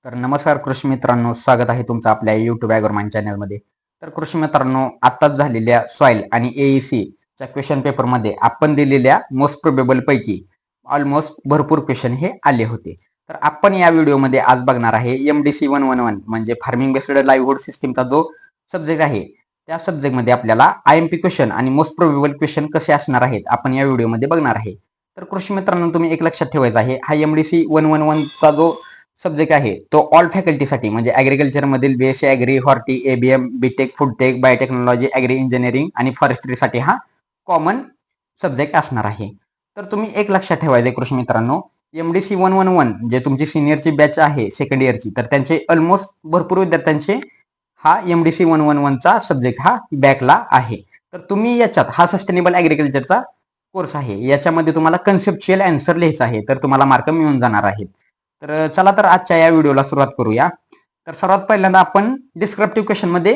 तर नमस्कार कृषी मित्रांनो, स्वागत आहे तुमचं आपल्या YouTube ॲग्रोमाइंड चॅनलमध्ये. तर कृषी मित्रांनो, आत्ताच झालेल्या सॉइल आणि AECच्या क्वेश्चन पेपरमध्ये आपण दिलेल्या मोस्ट प्रोबेबल पैकी ऑलमोस्ट भरपूर क्वेश्चन हे आले होते. तर आपण या व्हिडिओमध्ये आज बघणार आहे MDC 111 म्हणजे फार्मिंग बेस्ड लाईव्हहुड सिस्टीमचा जो सब्जेक्ट आहे, त्या सब्जेक्टमध्ये आपल्याला IMP क्वेश्चन आणि मोस्ट प्रोबेबल क्वेश्चन कसे असणार आहेत आपण या व्हिडिओमध्ये बघणार आहे. तर कृषी मित्रांनो, तुम्ही एक लक्षात ठेवायचं आहे, हा MDC 111चा जो सब्जेक्ट आहे तो ऑल फॅकल्टीसाठी म्हणजे ॲग्रिकल्चर मधील BSc agri, horti, ABM, BTech, food tech, biotechnology, agri engineering आणि फॉरेस्ट्रीसाठी हा कॉमन सब्जेक्ट असणार आहे. तर तुम्ही एक लक्षात ठेवायचं कृषी मित्रांनो, MDC 111 जे तुमची सिनियरची बॅच आहे सेकंड इयरची, तर त्यांचे ऑलमोस्ट भरपूर विद्यार्थ्यांचे हा MDC 111चा सब्जेक्ट हा बॅकला आहे. तर तुम्ही याच्यात हा सस्टेनेबल ॲग्रिकल्चरचा कोर्स आहे, याच्यामध्ये तुम्हाला कन्सेप्च्युअल आन्सर लिहायचा आहे, तर तुम्हाला मार्क मिळून जाणार आहेत. तर चला तर आजच्या या व्हिडिओला सुरुवात करूया. तर सर्वात पहिल्यांदा आपण डिस्क्रिप्टिव्ह क्वेश्चन मध्ये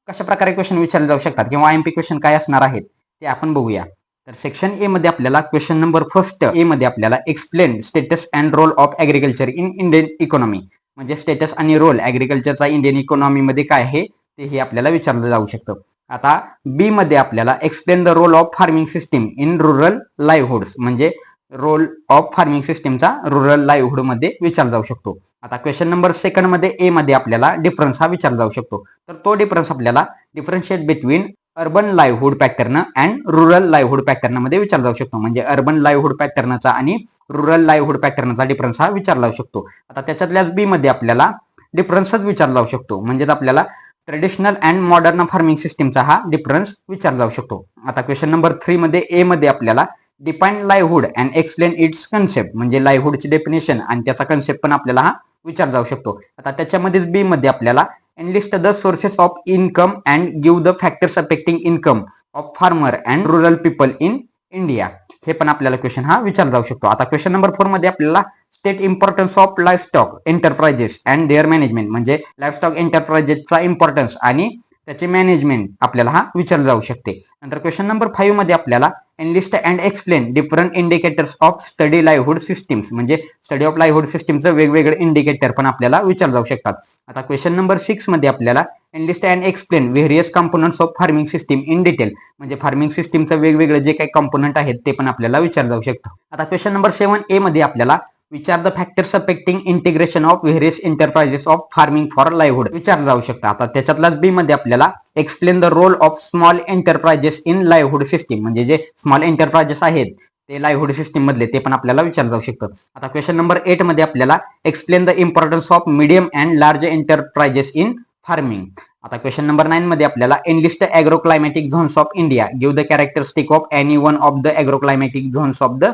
कशा प्रकारे क्वेश्चन विचारले जाऊ शकतात किंवा IMP क्वेश्चन काय असणार आहेत ते आपण बघूया. तर सेक्शन ए मध्ये आपल्याला क्वेश्चन नंबर फर्स्ट ए मध्ये आपल्याला explain status and role of agriculture in Indian economy म्हणजे स्टेटस आणि रोल ॲग्रिकल्चरचा इंडियन इकॉनॉमी मध्ये काय आहे ते हे आपल्याला विचारलं जाऊ शकतं. आता बी मध्ये आपल्याला explain the role of farming system in rural livelihoods म्हणजे रोल ऑफ फार्मिंग सिस्टीमचा रुरल लाईव्हहुड मध्ये विचारला जाऊ शकतो. आता क्वेश्चन नंबर सेकंड मध्ये ए मध्ये आपल्याला डिफरन्स हा विचारला जाऊ शकतो. तर तो डिफरन्स आपल्याला differentiate between urban livelihood pattern and rural livelihood pattern मध्ये विचारला जाऊ शकतो. म्हणजे अर्बन लाईव्हहुड पॅटर्नचा आणि रुरल लाईव्हहुड पॅटर्नचा डिफरन्स हा विचारला जाऊ शकतो. आता त्याच्यातल्याच बी मध्ये आपल्याला डिफरन्सच विचारला जाऊ शकतो. म्हणजे आपल्याला ट्रेडिशनल अँड मॉडर्न फार्मिंग सिस्टीमचा हा डिफरन्स विचारला जाऊ शकतो. आता क्वेश्चन नंबर 3 मध्ये ए मध्ये आपल्याला define livelihood and explain its concept म्हणजे लाईव्हहुडची डेफिनेशन आणि त्याचा कन्सेप्ट पण आपल्याला हा विचारला जाऊ शकतो. आता त्याच्यामध्ये बी मध्ये आपल्याला enlist the sources of income and give the factors affecting income of farmer and rural people in India हे पण आपल्याला क्वेश्चन हा विचारला जाऊ शकतो. आता क्वेश्चन नंबर 4 मध्ये आपल्याला state importance of livestock enterprises and their management म्हणजे लाईव्हस्टॉक एंटरप्राइजेसचा इम्पॉर्टन्स आणि त्याचे मॅनेजमेंट आपल्याला हा विचारला जाऊ शकते. नंतर क्वेश्चन नंबर 5 मध्ये आपल्याला enlist and explain different indicators of study livelihood systems म्हणजे स्टडी ऑफ लाईव्हहुड सिस्टीमचं वेगवेगळे इंडिकेटर पण आपल्याला विचारले जाऊ शकतात. आता क्वेश्चन नंबर 6 मध्ये आपल्याला enlist and explain various components of farming system in detail म्हणजे फार्मिंग सिस्टीमचं वेगवेगळे जे काही कंपोनंट आहेत ते पण आपल्याला विचारले जाऊ शकतं. आता क्वेश्चन नंबर 7 ए मध्ये आपल्याला विचार the factors affecting integration of various enterprises of farming for livelihood विचारलं जाऊ शकतं. आता त्याच्यातलाच बी मध्ये आपल्याला explain the role of small enterprises in livelihood system म्हणजे जे स्मॉल एंटरप्राइजेस आहेत ते लाईव्हहुड सिस्टीम मधले ते पण आपल्याला विचारलं जाऊ शकतं. आता क्वेश्चन नंबर 8 मध्ये आपल्याला explain the importance of medium and large enterprises in farming. आता क्वेश्चन नंबर 9 मध्ये आपल्याला enlist agro climatic zones of India give the characteristic of any one of the agro climatic zones of the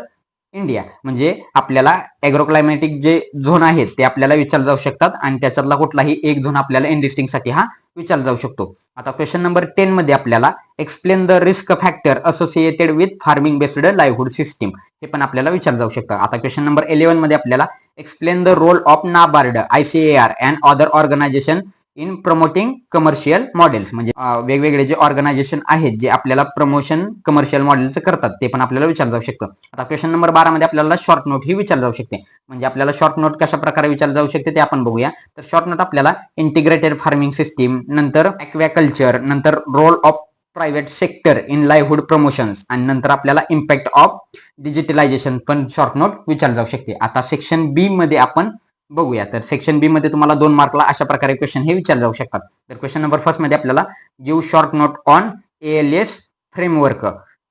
India म्हणजे आपल्याला agro climatic जे zone आहेत ते आपल्याला विचारले जाऊ शकतात आणि त्याच्यातला कुठलाही एक झोन आपल्याला एनलिस्टिंग साठी हा विचारला जाऊ शकतो. आता क्वेश्चन नंबर 10 मध्ये आपल्याला explain the risk factor associated with farming based livelihood system हे पण आपल्याला विचारलं जाऊ शकतं. आता क्वेश्चन नंबर 11 मध्ये आपल्याला explain the role of NABARD, ICAR and other organisation in promoting commercial models म्हणजे वेगवेगळे जे ऑर्गनायझेशन आहेत जे आपल्याला प्रमोशन कमर्शियल मॉडेलचं करतात ते पण आपल्याला विचारलं जाऊ शकतं. आता क्वेश्चन नंबर 12 मध्ये आपल्याला शॉर्ट नोट ही विचारलं जाऊ शकते. म्हणजे आपल्याला शॉर्ट नोट कशा प्रकारे विचारलं जाऊ शकते ते आपण बघूया. तर शॉर्ट नोट आपल्याला इंटिग्रेटेड फार्मिंग सिस्टीम, नंतर ॲक्वाकल्चर, नंतर role of private sector in livelihood promotions आणि नंतर आपल्याला इम्पॅक्ट ऑफ डिजिटलायझेशन पण शॉर्ट नोट विचारलं जाऊ शकते. आता सेक्शन बी मध्ये आपण बघूया. तर सेक्शन बी मध्ये तुम्हाला 2 मार्कला अशा प्रकारे क्वेश्चन हे विचारले जाऊ शकतात. तर क्वेश्चन नंबर फर्स्ट मध्ये आपल्याला give short note on ALS framework.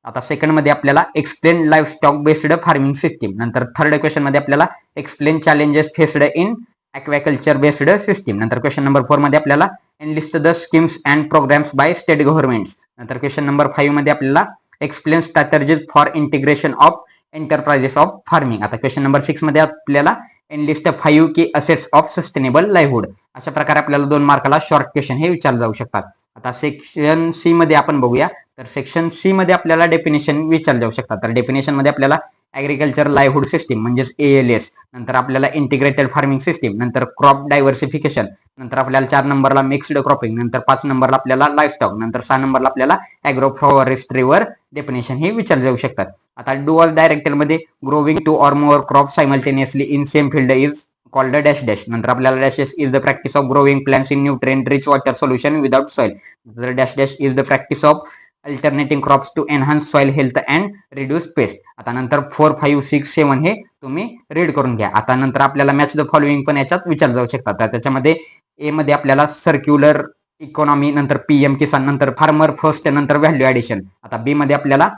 आता सेकंड मध्ये आपल्याला explain livestock based farming system. नंतर थर्ड क्वेश्चन मध्ये आपल्याला explain challenges faced in aquaculture based system. नंतर क्वेश्चन नंबर 4 मध्ये आपल्याला enlist the schemes and programmes by state governments. नंतर क्वेश्चन नंबर 5 मध्ये आपल्याला explain strategies for integration of enterprises of farming. आता क्वेश्चन नंबर 6 मध्ये आपल्याला एनलिस्ट 5 की असेट्स ऑफ सस्टेनेबल लाईव्हहुड. अशा प्रकारे आपल्याला 2 मार्काला शॉर्ट क्वेश्चन हे विचारले जाऊ शकतात. आता सेक्शन सी मध्ये आपण बघूया. तर सेक्शन सी मध्ये आपल्याला डेफिनेशन विचारले जाऊ शकतात. तर डेफिनेशन मध्ये आपल्याला ॲग्रिकल्चर लाईव्हहुड सिस्टीम म्हणजेच ALS, नंतर आपल्याला इंटिग्रेटेड फार्मिंग सिस्टीम, नंतर क्रॉप डायव्हर्सिफिकेशन, नंतर आपल्याला 4 नंबरला मिक्स्ड क्रॉपिंग, नंतर 5 नंबरला आपल्याला लाईव्हस्टॉक, नंतर 6 नंबरला आपल्याला ॲग्रो फॉरेस्ट्रीवर डेफिनेशन हे विचारले जाऊ शकतात. आता डुअल डायरेक्टर मध्ये growing 2 or more crop simultaneously in same field is called dash dash, नंतर आपल्याला dash dash is the practice of growing plants in nutrient rich water solution without soil. नंतर dash dash is the practice of alternating crops to enhance soil health and reduce pest. आता नंतर 4, 5, 6, 7 हे तुम्ही read करून घ्या. आता नंतर आपल्याला मॅच द फॉलोइंग पण याच्यात विचार जाऊ शकतात. तर त्याच्यामध्ये ए मध्ये आपल्याला सर्क्युलर इकॉनॉमी, नंतर पीएम किसान, नंतर फार्मर फर्स्ट, नंतर व्हॅल्यू ऍडिशन. आता बी मध्ये आपल्याला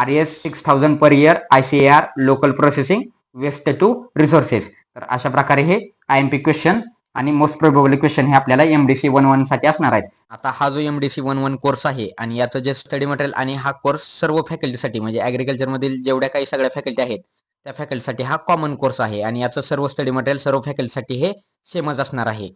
RS 6000 per year, ICAR local processing, waste to resources. तर अशा प्रकारे हे IMP क्वेश्चन आणि मोस्ट प्रोबेबल क्वेश्चन हे आपल्याला MDC 11 साठी असणार आहेत. आता हा जो MDC 11 कोर्स आहे आणि याचं जे स्टडी मटेरियल आणि हा कोर्स सर्व फॅकल्टीसाठी म्हणजे ऍग्रिकल्चर मधील जेवढ्या काही सगळ्या फॅकल्टी आहेत त्या फॅकल्टीसाठी हा कॉमन कोर्स आहे आणि याचं सर्व स्टडी मटेरियल सर्व फॅकल्टीसाठी हे सेमच असणार आहे.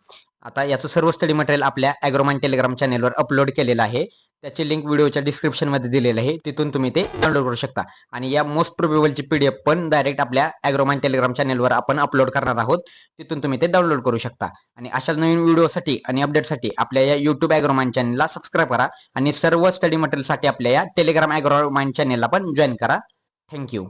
आता याचं सर्व स्टडी मटेरियल आपल्या ॲग्रोमाइंड टेलिग्राम चॅनलवर अपलोड केलेलं आहे. त्याची लिंक व्हिडिओच्या डिस्क्रिप्शन मध्ये दिलेलं आहे, तिथून तुम्ही ते डाउनलोड करू शकता. आणि या मोस्ट प्रोबेबलची PDF पण डायरेक्ट आपल्या ॲग्रोमाइंड टेलिग्राम चॅनलवर आपण अपलोड करणार आहोत, तिथून तुम्ही ते डाउनलोड करू शकता. आणि अशाच नवीन व्हिडिओसाठी आणि अपडेटसाठी आपल्या या YouTube ॲग्रोमाइंड चॅनलला सबस्क्राईब करा आणि सर्व स्टडी मटेरियलसाठी आपल्या या टेलिग्राम ॲग्रोमाइंड चॅनलला पण जॉईन करा. थँक्यू.